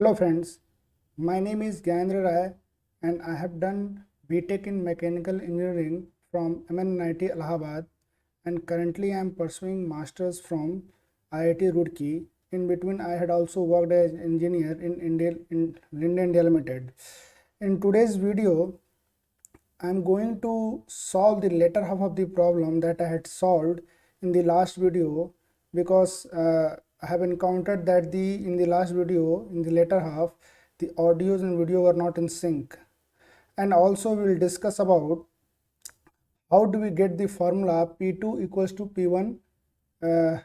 Hello friends, my name is Gyandra Rai and I have done BTech in Mechanical Engineering from MNIT Allahabad and currently I am pursuing Masters from IIT Roorkee. In between I had also worked as engineer in Linde India Limited. In today's video, I am going to solve the latter half of the problem that I had solved in the last video because I have encountered that in the last video in the latter half the audios and video were not in sync, and also we will discuss about how do we get the formula P2 equals to P1 uh,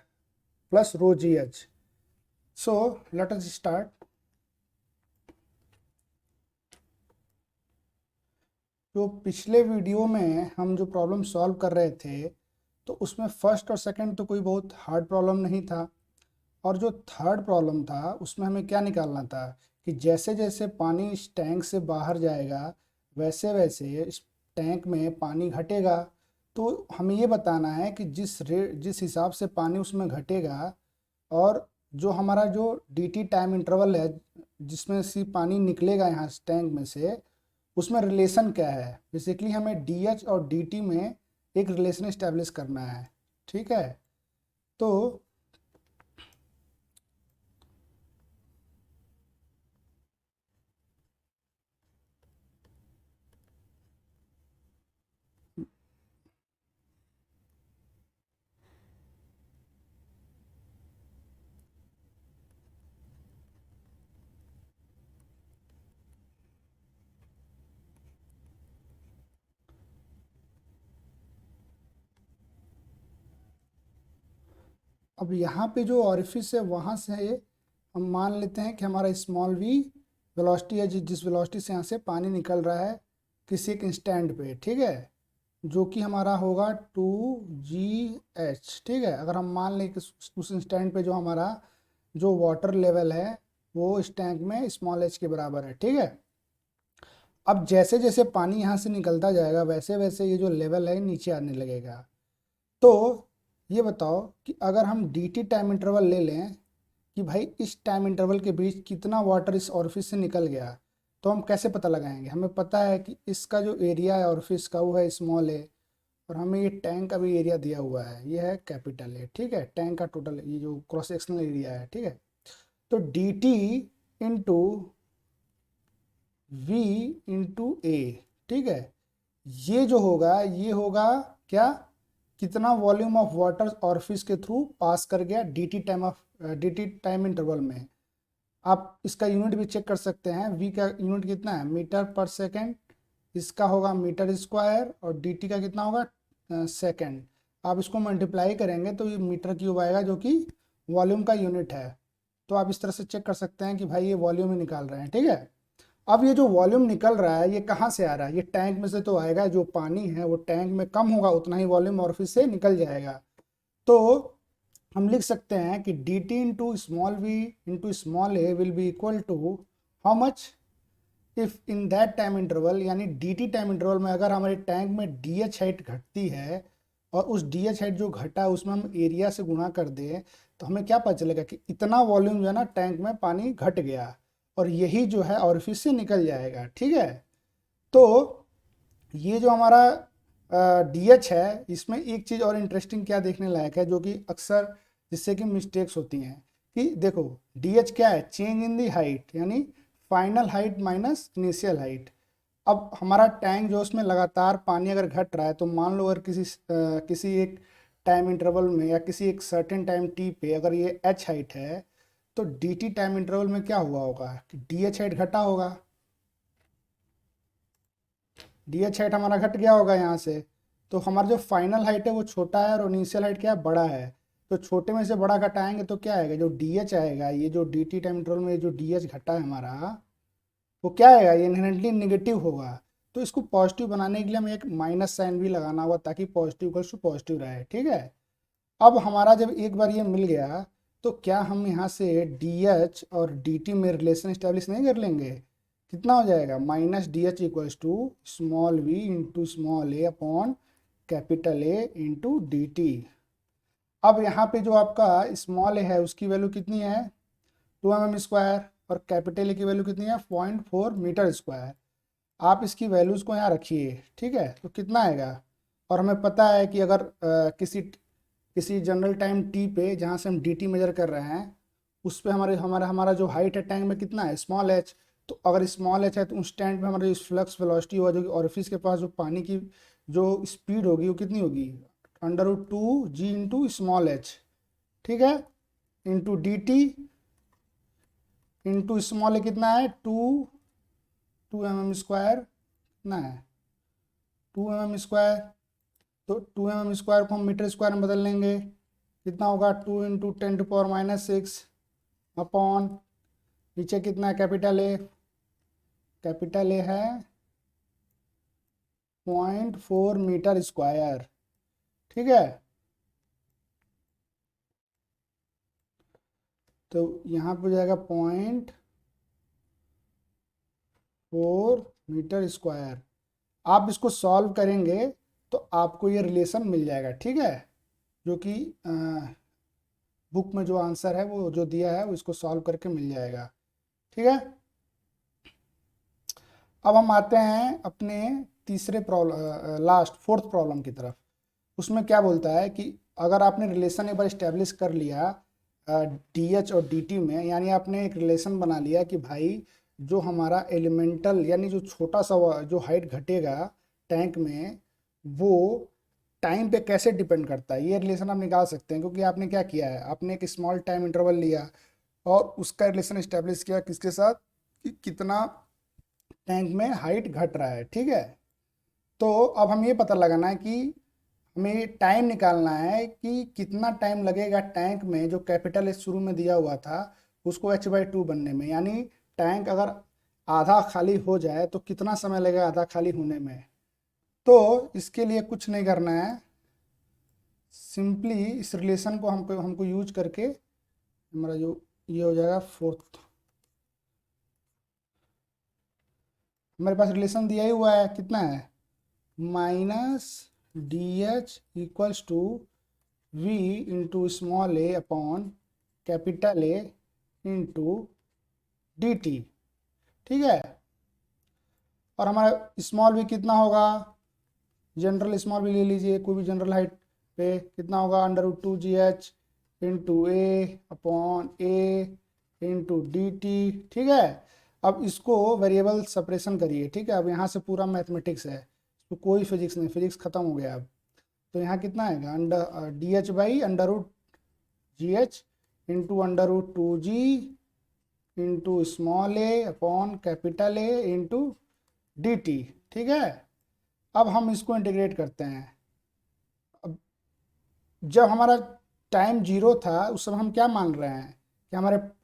plus rho GH. So let us start. जो पिछले video में हम जो problem solve कर रहे थे तो उसमें फर्स्ट और सेकंड तो कोई बहुत हार्ड प्रॉब्लम नहीं था, और जो थर्ड प्रॉब्लम था उसमें हमें क्या निकालना था कि जैसे जैसे पानी इस टैंक से बाहर जाएगा वैसे वैसे इस टैंक में पानी घटेगा। तो हमें ये बताना है कि जिस हिसाब से पानी उसमें घटेगा और जो हमारा जो dt टाइम इंटरवल है जिसमें से पानी निकलेगा यहाँ से टैंक में से, उसमें रिलेशन क्या है। बेसिकली हमें dh और dt में एक रिलेशन इस्टेब्लिश करना है। ठीक है, तो अब यहाँ पे जो ऑरिफिस है वहाँ से हम मान लेते हैं कि हमारा स्मॉल वी वेलोसिटी है, जिस वेलोसिटी से यहाँ से पानी निकल रहा है किसी एक इंस्टेंट पे। ठीक है, जो कि हमारा होगा 2GH। ठीक है, अगर हम मान लें कि उस इंस्टेंट पे जो हमारा जो वाटर लेवल है वो इस टैंक में स्मॉल h के बराबर है। ठीक है, अब जैसे जैसे पानी यहाँ से निकलता जाएगा वैसे वैसे ये जो लेवल है नीचे आने लगेगा। तो ये बताओ कि अगर हम dt टाइम इंटरवल ले लें कि भाई इस टाइम इंटरवल के बीच कितना वाटर इस ऑरिफिस से निकल गया, तो हम कैसे पता लगाएंगे। हमें पता है कि इसका जो एरिया है ऑरिफिस का वो है स्मॉल ए, और हमें ये टैंक का भी एरिया दिया हुआ है, ये है कैपिटल ए। ठीक है, टैंक का टोटल ये जो क्रॉस सेक्शनल एरिया है। ठीक है, तो D T into V into A. ठीक है, ये जो होगा ये होगा क्या, कितना वॉल्यूम ऑफ वाटर ऑरिफिस के थ्रू पास कर गया डी टी टाइम इंटरवल में। आप इसका यूनिट भी चेक कर सकते हैं, वी का यूनिट कितना है मीटर पर सेकेंड, इसका होगा मीटर स्क्वायर, और डी टी का कितना होगा सेकेंड। आप इसको मल्टीप्लाई करेंगे तो ये मीटर क्यूब आएगा जो कि वॉल्यूम का यूनिट है। तो आप इस तरह से चेक कर सकते हैं कि भाई ये वॉल्यूम ही निकाल रहे हैं। ठीक है, अब ये जो वॉल्यूम निकल रहा है ये कहाँ से आ रहा है, ये टैंक में से तो आएगा। जो पानी है वो टैंक में कम होगा उतना ही वॉल्यूम ऑरिफिस से निकल जाएगा। तो हम लिख सकते हैं कि D T into small V into small A will be equal to how much if in that time interval, यानी डी टी टाइम इंटरवल में अगर हमारे टैंक में डी एच हाइट घटती है और उस डी एच हाइट जो घटा है उसमें हम एरिया से गुणा कर दें, तो हमें क्या पता चलेगा कि इतना वॉल्यूम जो है ना टैंक में पानी घट गया, और यही जो है ऑरिफिस से निकल जाएगा। ठीक है, तो ये जो हमारा डी एच है इसमें एक चीज़ और इंटरेस्टिंग क्या देखने लायक है, जो कि अक्सर जिससे कि मिस्टेक्स होती हैं कि देखो डी एच क्या है, चेंज इन दी हाइट, यानी final height minus initial height. अब हमारा टैंक जो उसमें लगातार पानी अगर घट रहा है तो मान लो अगर किसी एक टाइम इंटरवल में या किसी एक सर्टेन टाइम टी पे अगर ये एच हाइट है, तो डी टी टाइम इंटरवल में क्या हुआ होगा कि डी एच हाइट घटा होगा। डी एच हाइट हमारा घट गया होगा यहाँ से, तो हमारा जो फाइनल हाइट है वो छोटा है और इनिशियल हाइट क्या है, बड़ा है। तो छोटे में से बड़ा घटाएंगे तो क्या आएगा, जो डी एच आएगा, ये जो डी टी टाइम इंटरवल में जो डी एच घटा है हमारा, वो क्या आएगा, ये इनहेरेंटली निगेटिव होगा। तो इसको पॉजिटिव बनाने के लिए हमें एक माइनस साइन भी लगाना होगा ताकि पॉजिटिव इक्वल्स टू पॉजिटिव रहे। ठीक है, अब हमारा जब एक बार ये मिल गया तो क्या हम यहाँ से डी एच और डी टी में रिलेशन इस्टेब्लिश नहीं कर लेंगे। कितना हो जाएगा, minus D H equals to small V into small A upon capital A into D T. अब यहाँ पे जो आपका स्मॉल ए है उसकी वैल्यू कितनी है, 2 mm स्क्वायर। और कैपिटल ए की वैल्यू कितनी है 0.4 मीटर स्क्वायर। आप इसकी वैल्यूज़ को यहाँ रखिए, ठीक है, तो कितना आएगा। और हमें पता है कि अगर किसी किसी जनरल टाइम टी पे जहाँ से हम डी टी मेजर कर रहे हैं उस पे हमारे हमारा हमारा जो हाइट है टैंक में कितना है स्मॉल एच। तो अगर स्मॉल एच है तो उस टैंक में हमारी फ्लक्स वेलोसिटी होगा जो कि ऑरिफिस के पास जो पानी की जो स्पीड होगी वो कितनी होगी √2 g इंटू स्मॉल एच, ठीक है, into D T into small A कितना है 2 mm² कितना है 2 mm²। तो 2 mm² को हम मीटर स्क्वायर में बदल लेंगे, कितना होगा 2 इंटू 10⁻⁻⁶ अपॉन नीचे कितना है कैपिटल ए है 0.4 मीटर स्क्वायर, ठीक है। तो यहाँ पे जाएगा 0.4 मीटर स्क्वायर। आप इसको सॉल्व करेंगे तो आपको ये रिलेशन मिल जाएगा, ठीक है, जो कि बुक में जो आंसर है वो जो दिया है वो इसको सॉल्व करके मिल जाएगा, ठीक है। अब हम आते हैं अपने तीसरे प्रॉब्लम लास्ट फोर्थ प्रॉब्लम की तरफ। उसमें क्या बोलता है कि अगर आपने रिलेशन एक बार इस्टेब्लिश कर लिया डी एच और डी टी में, यानी आपने एक रिलेशन बना लिया कि भाई जो हमारा एलिमेंटल यानी जो छोटा सा जो हाइट घटेगा टैंक में वो टाइम पे कैसे डिपेंड करता है, ये रिलेशन आप निकाल सकते हैं। क्योंकि आपने क्या किया है, आपने एक स्मॉल टाइम इंटरवल लिया और उसका रिलेशन इस्टेब्लिश किया किसके साथ कि कितना टैंक में हाइट घट रहा है, ठीक है। तो अब हम ये पता लगाना है कि हमें टाइम निकालना है कि कितना टाइम लगेगा टैंक में जो कैपिटल एच शुरू में दिया हुआ था उसको h/2 बनने में। यानी टैंक अगर आधा खाली हो जाए तो कितना समय लगेगा आधा खाली होने में। तो इसके लिए कुछ नहीं करना है, सिंपली इस रिलेशन को हमको यूज करके हमारा जो ये हो जाएगा फोर्थ। हमारे पास रिलेशन दिया ही हुआ है, कितना है -dh = v into small A upon capital A into D T, ठीक है। और हमारा स्मॉल भी कितना होगा, जनरल स्मॉल भी ले लीजिए, कोई भी जनरल हाइट पे कितना होगा √2gh इंटू ए अपॉन ए इंटू डी टी, ठीक है। अब इसको वेरिएबल सेपरेशन करिए, ठीक है। अब यहाँ से पूरा मैथमेटिक्स है, तो कोई फिजिक्स नहीं, फिजिक्स खत्म हो गया अब। तो यहाँ कितना आएगा /(dh/√GH into √2g into small A upon capital A into D T, ठीक है। अब हम इसको इंटीग्रेट करते हैं। अब जब हमारा टाइम जीरो था उस समय हम क्या मान रहे हैं कि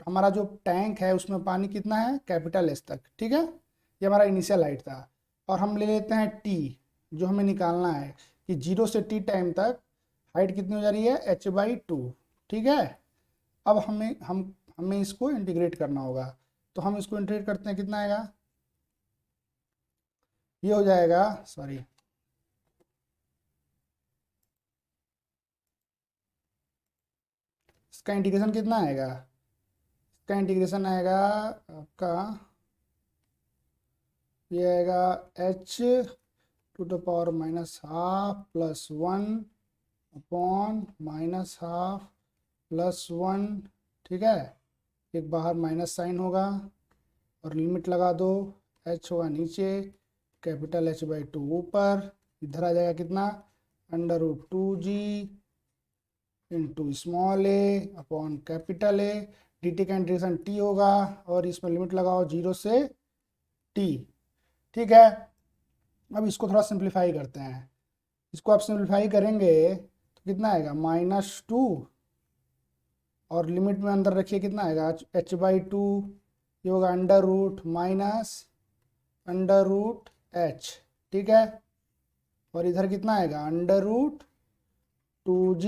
हमारा जो टैंक है उसमें पानी कितना है कैपिटल एस तक, ठीक है। ये हमारा इनिशियल हाइट था। और हम ले लेते हैं टी, जो हमें निकालना है कि 0 से टी टाइम तक हाइट कितनी हो जा रही है h/2, ठीक है। अब हमें इसको इंटीग्रेट करना होगा। तो हम इसको इंटीग्रेट करते हैं, कितना आएगा, ये हो जाएगा, सॉरी, इसका इंटीग्रेशन कितना आएगा, इसका इंटीग्रेशन आएगा आपका, ये आएगा h⁻½ + 1 अपॉन -½ + 1, ठीक है। एक बाहर माइनस साइन होगा और लिमिट लगा दो, h होगा नीचे, कैपिटल h/2 ऊपर, इधर आ जाएगा कितना √2g into small A upon capital A, D T का इंटीग्रेशन टी होगा और इसमें लिमिट लगाओ 0 से टी, ठीक है। अब इसको थोड़ा सिंप्लीफाई करते हैं। इसको आप सिंप्लीफाई करेंगे तो कितना आएगा -2 और लिमिट में अंदर रखिए, कितना आएगा h/2, ये होगा √−√h, ठीक है। और इधर कितना आएगा √2g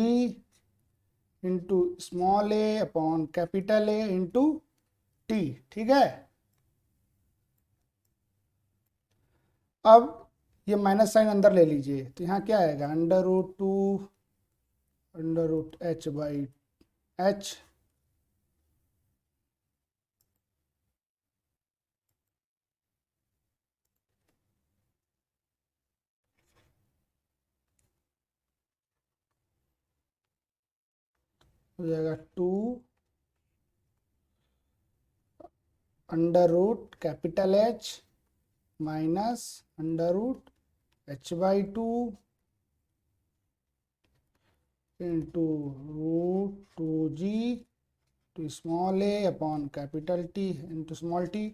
into small A upon capital A into T, ठीक है। अब ये माइनस साइन अंदर ले लीजिए, तो यहाँ क्या आएगा √2 √h/h हो जाएगा 2 under root capital H minus under root H/2 into √2g to small a upon capital T into small t।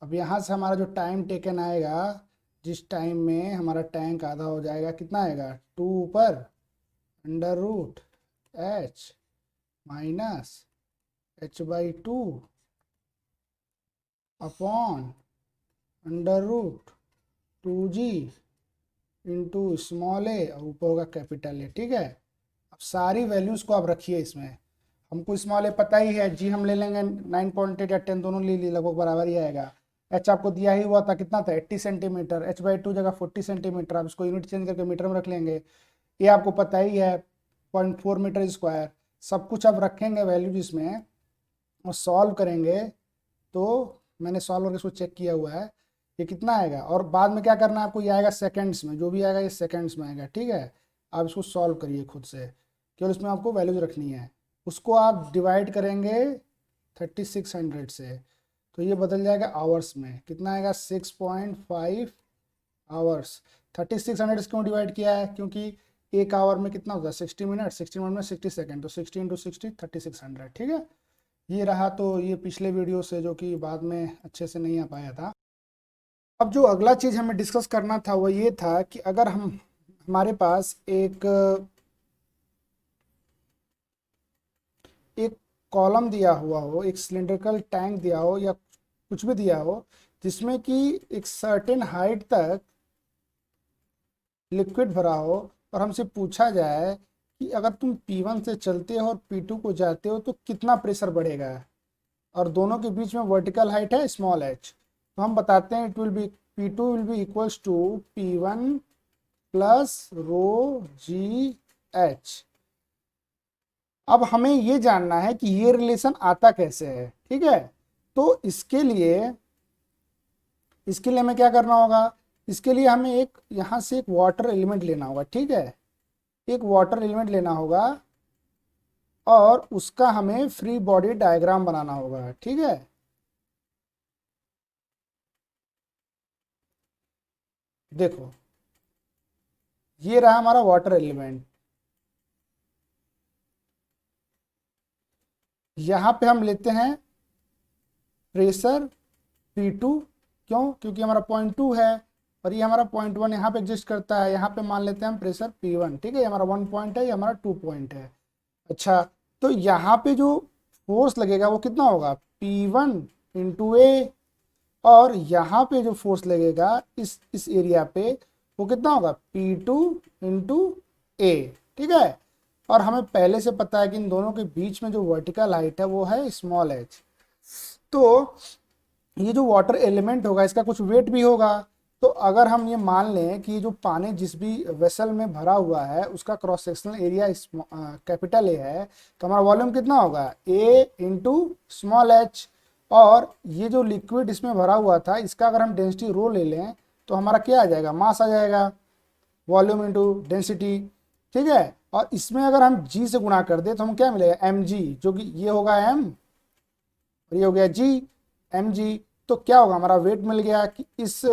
अब यहाँ से हमारा जो टाइम टेकन आएगा, जिस टाइम में हमारा टैंक आधा हो जाएगा, कितना आएगा 2 ऊपर under root H minus H/2 upon under root 2g into small a और ऊपर होगा कैपिटल A। ठीक है, अब सारी वैल्यूज को आप रखिए इसमें। हमको स्मॉल a पता ही है, जी हम ले लेंगे 9.8 या 10 दोनों ले ली, लगभग बराबर ही आएगा। एच आपको दिया ही हुआ था, कितना था 80 सेंटीमीटर, H/2 जगह 40 सेंटीमीटर, आप इसको यूनिट चेंज करके मीटर में रख लेंगे। ये आपको पता ही है 0.4 मीटर स्क्वायर। सब कुछ आप रखेंगे वैल्यूज इसमें और सॉल्व करेंगे, तो मैंने सॉल्व करके इसको चेक किया हुआ है, ये कितना आएगा। और बाद में क्या करना है आपको, ये आएगा सेकंड्स में, जो भी आएगा ये सेकंड्स में आएगा। ठीक है, आप इसको सॉल्व करिए खुद से, केवल इसमें आपको वैल्यूज रखनी है। उसको आप डिवाइड करेंगे 3600 से, तो ये बदल जाएगा आवर्स में, कितना आएगा 6.5 आवर्स। 3600 क्यों डिवाइड किया है, क्योंकि एक आवर में कितना होता है 60 मिनट, 60 मिनट में 60 सेकेंड, तो 60 इंटू 60 3600। ठीक है, ये रहा। तो ये पिछले वीडियो से जो कि बाद में अच्छे से नहीं आ पाया था। अब जो अगला चीज़ हमें डिस्कस करना था वो ये था कि अगर हमारे पास एक कॉलम दिया हुआ हो, एक सिलेंड्रिकल टैंक दिया हो या कुछ भी दिया हो, जिसमें कि एक सर्टेन हाइट तक लिक्विड भरा हो, और हमसे पूछा जाए कि अगर तुम P1 से चलते हो और P2 को जाते हो तो कितना प्रेशर बढ़ेगा, और दोनों के बीच में वर्टिकल हाइट है स्मॉल h, तो हम बताते हैं it will be P2 will be equals to P1 plus ρgh। अब हमें ये जानना है कि ये रिलेशन आता कैसे है। ठीक है, तो इसके लिए हमें क्या करना होगा, इसके लिए हमें एक यहाँ से एक वाटर एलिमेंट लेना होगा। ठीक है, एक वाटर एलिमेंट लेना होगा और उसका हमें फ्री बॉडी डायग्राम बनाना होगा। ठीक है, देखो ये रहा हमारा वाटर एलिमेंट। यहाँ पे हम लेते हैं प्रेशर P2, क्यों, क्योंकि हमारा 0.2 है और ये हमारा 0.1 यहाँ पे एग्जिस्ट करता है। यहाँ पे मान लेते हैं हम प्रेशर P1। ठीक है, ये हमारा 1 पॉइंट है, ये हमारा 2 पॉइंट है। अच्छा, तो यहाँ पे जो फोर्स लगेगा वो कितना होगा P1 इंटू ए, और यहाँ पे जो फोर्स लगेगा इस एरिया पे वो कितना होगा P2 इंटू ए। ठीक है, और हमें पहले से पता है कि इन दोनों के बीच में जो वर्टिकल हाइट है वो है स्मॉल h। तो ये जो वाटर एलिमेंट होगा इसका कुछ वेट भी होगा। तो अगर हम ये मान लें कि जो पानी जिस भी वेसल में भरा हुआ है उसका cross sectional area capital A है, तो हमारा वॉल्यूम कितना होगा A इंटू स्मॉल h। और ये जो लिक्विड इसमें भरा हुआ था इसका अगर हम डेंसिटी रो ले लें तो हमारा क्या आ जाएगा, मास आ जाएगा, वॉल्यूम इंटू डेंसिटी। ठीक है, और इसमें अगर हम g से गुणा कर दे तो हम क्या मिलेगा mg, जो कि ये होगा m और ये हो गया g, mg। तो क्या होगा, हमारा वेट मिल गया कि इस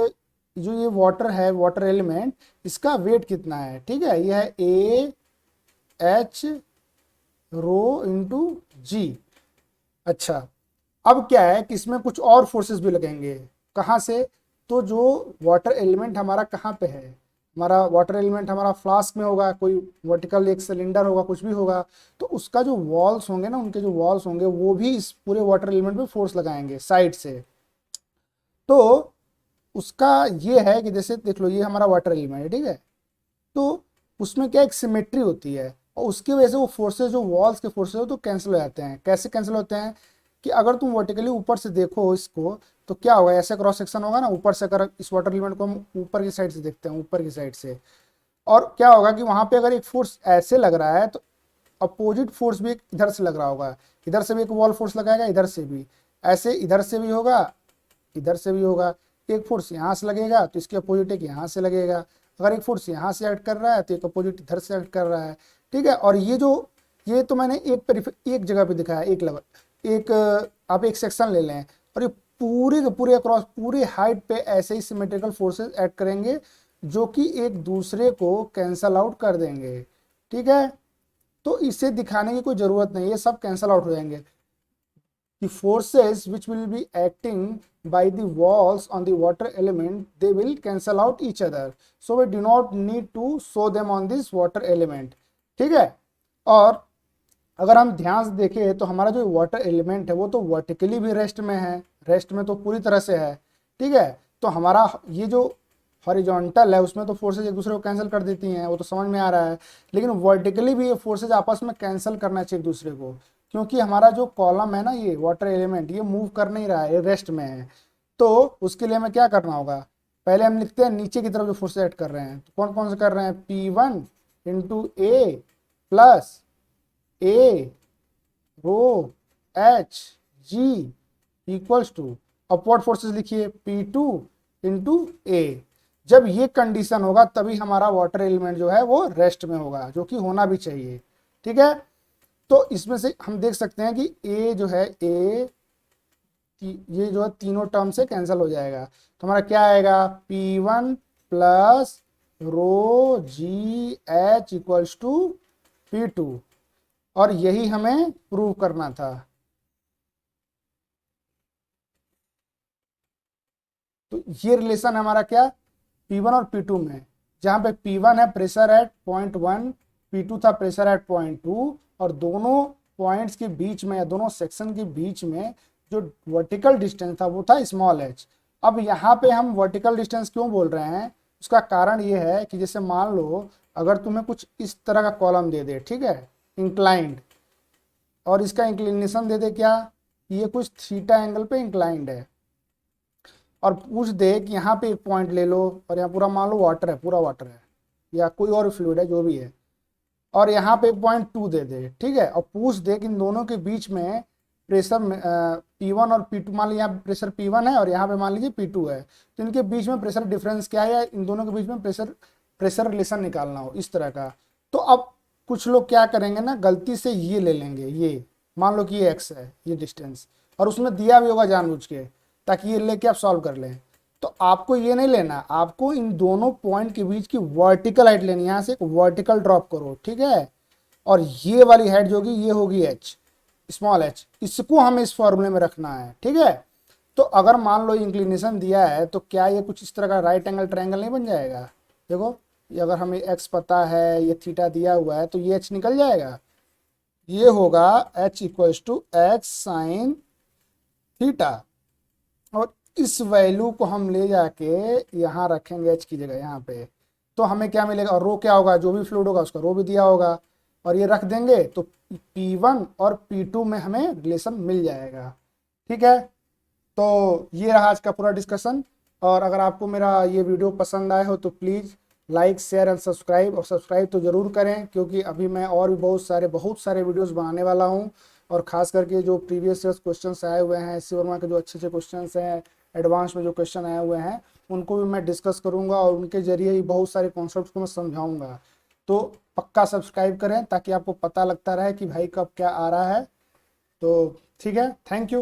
जो ये वाटर है, वाटर एलिमेंट, इसका वेट कितना है। ठीक है, ये है A H रो इंटू जी। अच्छा, अब क्या है कि इसमें कुछ और फोर्सेस भी लगेंगे, कहाँ से, तो जो वाटर एलिमेंट हमारा कहाँ पे है, हमारा वाटर एलिमेंट हमारा फ्लास्क में होगा, कोई वर्टिकल एक सिलेंडर होगा, कुछ भी होगा, तो उसका जो वॉल्स होंगे ना, उनके जो वॉल्स होंगे वो भी इस पूरे वाटर एलिमेंट पे फोर्स लगाएंगे साइड से। तो उसका ये है कि जैसे देख लो ये हमारा वाटर एलिमेंट है। ठीक है, तो उसमें क्या एक सिमेट्री होती है और उसकी वजह से वो फोर्सेस, जो वॉल्स के फोर्सेस हो तो कैंसिल हो जाते हैं। कैसे कैंसिल होते हैं कि अगर तुम वर्टिकली ऊपर से देखो इसको तो क्या होगा, ऐसे क्रॉस सेक्शन होगा ना ऊपर से, अगर इस वाटर एलिमेंट को हम ऊपर की साइड से देखते हैं, ऊपर की साइड से, और क्या होगा कि वहां पे अगर एक फोर्स ऐसे लग रहा है तो अपोजिट फोर्स भी एक इधर से लग रहा होगा, इधर से भी एक वॉल फोर्स लगाएगा, इधर से भी, ऐसे इधर से भी होगा, इधर से भी होगा। एक फोर्स यहाँ से लगेगा तो इसके अपोजिट एक यहाँ से लगेगा। अगर एक फोर्स यहाँ से एक्ट कर रहा है तो एक अपोजिट इधर से एक्ट कर रहा है। ठीक है, और ये जो ये तो मैंने एक जगह पे दिखाया, एक लेवल, एक आप एक सेक्शन ले लें, और ये पूरे के पूरे अक्रॉस पूरी हाइट पे ऐसे ही सिमेट्रिकल फोर्सेस ऐड करेंगे जो कि एक दूसरे को कैंसल आउट कर देंगे, ठीक है। तो इसे दिखाने की कोई ज़रूरत नहीं, ये सब कैंसल आउट हो जाएंगे। The forces which will be acting by the walls on the water element, they will cancel out each other. So we do not need to show them on this water element. ठीक है। और अगर हम ध्यान से देखें तो हमारा जो वाटर एलिमेंट है वो तो वर्टिकली भी रेस्ट में है, रेस्ट में तो पूरी तरह से है, ठीक है। तो हमारा ये जो हॉरिजॉन्टल है उसमें तो फोर्सेज एक दूसरे को कैंसिल कर देती हैं, वो तो समझ में आ रहा है। लेकिन वर्टिकली भी ये फोर्सेज आपस में कैंसिल करना चाहिए एक दूसरे को, क्योंकि हमारा जो कॉलम है ना, ये वाटर एलिमेंट ये मूव कर नहीं रहा है, ये रेस्ट में है। तो उसके लिए हमें क्या करना होगा, पहले हम लिखते हैं नीचे की तरफ जो फोर्सेज ऐड कर रहे हैं, तो कौन कौन से कर रहे हैं, P1 into A plus A rho H G equals to upward forces लिखिए P2 इंटू ए। जब ये कंडीशन होगा तभी हमारा वाटर एलिमेंट जो है वो रेस्ट में होगा, जो कि होना भी चाहिए, ठीक है। तो इसमें से हम देख सकते हैं कि ए जो है ये जो है तीनों टर्म से कैंसिल हो जाएगा, तो हमारा क्या आएगा, P1 plus rho G H equals to P2, और यही हमें प्रूव करना था। तो ये रिलेशन हमारा क्या, P1 और P2 में, जहां पे P1 है प्रेशर एट पॉइंट 1, P2 था प्रेशर एट पॉइंट 2, और दोनों पॉइंट्स के बीच में या दोनों सेक्शन के बीच में जो वर्टिकल डिस्टेंस था वो था स्मॉल h। अब यहाँ पे हम वर्टिकल डिस्टेंस क्यों बोल रहे हैं, उसका कारण ये है कि जैसे मान लो अगर तुम्हें कुछ इस तरह का कॉलम दे दे, ठीक है, इंक्लाइंड, और इसका इंक्लिनेशन दे दे क्या, ये कुछ थीटा एंगल पे इंक्लाइंड है, और पूछ दे कि यहाँ पे एक पॉइंट ले लो और यहाँ पूरा मान लो वाटर है, पूरा वाटर है या कोई और फ्लूइड है जो भी है, और यहाँ पे पॉइंट 2 दे दे, ठीक है, और पूछ दे कि इन दोनों के बीच में प्रेशर P1 और P2, मान लीजिए यहाँ प्रेशर P1 है और यहाँ पे मान लीजिए P2 है, तो इनके बीच में प्रेशर डिफरेंस क्या है, या इन दोनों के बीच में प्रेशर रिलेशन निकालना हो इस तरह का। तो अब कुछ लोग क्या करेंगे ना, गलती से ये ले लेंगे, ये मान लो कि ये x है ये डिस्टेंस, और उसमें दिया भी होगा जानबूझ के ताकि ये लेके आप सॉल्व कर लें। तो आपको ये नहीं लेना, आपको इन दोनों पॉइंट के बीच की वर्टिकल हाइट लेनी है, यहाँ से एक वर्टिकल ड्रॉप करो, ठीक है, और ये वाली हाइट जो होगी ये होगी h, स्मॉल h, इसको हमें इस फॉर्मूले में रखना है, ठीक है। तो अगर मान लो इंक्लिनेशन दिया है तो क्या ये कुछ इस तरह का राइट एंगल ट्रायंगल नहीं बन जाएगा, देखो ये अगर हमें x पता है, ये थीटा दिया हुआ है, तो ये h निकल जाएगा, ये होगा h equals to x sine theta, और इस वैल्यू को हम ले जाके यहाँ रखेंगे h की जगह यहाँ पे, तो हमें क्या मिलेगा, और रो क्या होगा, जो भी फ्लूइड होगा उसका रो भी दिया होगा, और ये रख देंगे तो P1 और P2 में हमें रिलेशन मिल जाएगा, ठीक है। तो ये रहा आज का पूरा डिस्कशन, और अगर आपको मेरा ये वीडियो पसंद आए हो तो please like share and subscribe, और सब्सक्राइब तो ज़रूर करें क्योंकि अभी मैं और भी बहुत सारे वीडियोस बनाने वाला हूं, और ख़ास करके जो प्रीवियस ईयर्स क्वेश्चंस आए हुए हैं एससी वर्मा के, जो अच्छे क्वेश्चंस हैं, एडवांस में जो क्वेश्चन आए हुए हैं उनको भी मैं डिस्कस करूंगा, और उनके जरिए ही बहुत सारे कॉन्सेप्ट को मैं समझाऊंगा। तो पक्का सब्सक्राइब करें ताकि आपको पता लगता रहे कि भाई कब क्या आ रहा है। तो ठीक है, थैंक यू।